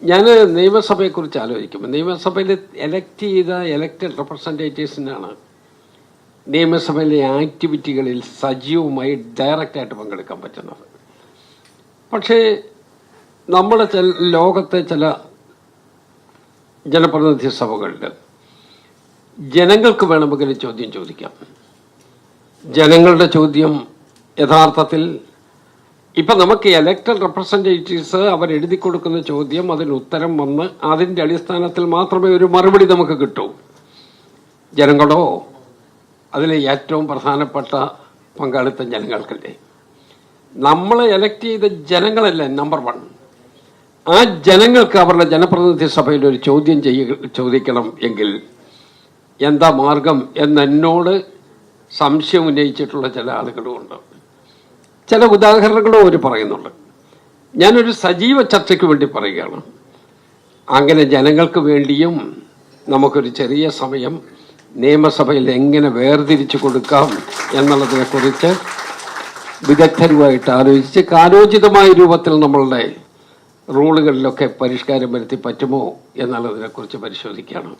ഞാൻ നിയമസഭയെക്കുറിച്ച് ആലോചിക്കുമ്പോൾ നിയമസഭയിൽ എലക്റ്റഡ് റെപ്രസെൻറ്റേറ്റീവ്സിനാണ് നിയമസഭയിലെ ആക്ടിവിറ്റികളിൽ സജീവമായി ഡയറക്റ്റായിട്ട് പങ്കെടുക്കാൻ പറ്റുന്നത്. പക്ഷേ നമ്മുടെ ലോകത്തെ ചില ജനപ്രതിനിധി സഭകളിൽ ജനങ്ങൾക്ക് വേണമെങ്കിൽ ചോദ്യം ചോദിക്കാം. ജനങ്ങളുടെ ചോദ്യം യഥാർത്ഥത്തിൽ ഇപ്പം നമുക്ക് എലക്റ്റഡ് റെപ്രസെൻറ്റേറ്റീവ്സ് അവരെഴുതി കൊടുക്കുന്ന ചോദ്യം, അതിന് ഉത്തരം വന്ന് അതിൻ്റെ അടിസ്ഥാനത്തിൽ മാത്രമേ ഒരു മറുപടി നമുക്ക് കിട്ടൂ. ജനങ്ങളോ അതിലെ ഏറ്റവും പ്രധാനപ്പെട്ട പങ്കാളിത്തം ജനങ്ങൾക്കല്ലേ. നമ്മളെ എലക്ട് ചെയ്ത ജനങ്ങളല്ലേ നമ്പർ 1. ആ ജനങ്ങൾക്ക് അവരുടെ ജനപ്രതിനിധി സഭയിൽ ഒരു ചോദ്യം ചോദിക്കണം എങ്കിൽ എന്താ മാർഗം എന്നോട് സംശയം ഉന്നയിച്ചിട്ടുള്ള ചില ആളുകളുമുണ്ട്. ചില ഉദാഹരണങ്ങളും അവർ പറയുന്നുണ്ട്. ഞാനൊരു സജീവ ചർച്ചയ്ക്ക് വേണ്ടി പറയുകയാണ്. അങ്ങനെ ജനങ്ങൾക്ക് വേണ്ടിയും നമുക്കൊരു ചെറിയ സമയം നിയമസഭയിൽ എങ്ങനെ വേർതിരിച്ചു കൊടുക്കാം എന്നുള്ളതിനെക്കുറിച്ച് വിദഗ്ധരുമായിട്ട് ആലോചിച്ച് കാലോചിതമായ രൂപത്തിൽ നമ്മളുടെ റൂളുകളിലൊക്കെ പരിഷ്കാരം വരുത്തി പറ്റുമോ എന്നുള്ളതിനെക്കുറിച്ച് പരിശോധിക്കുകയാണ്.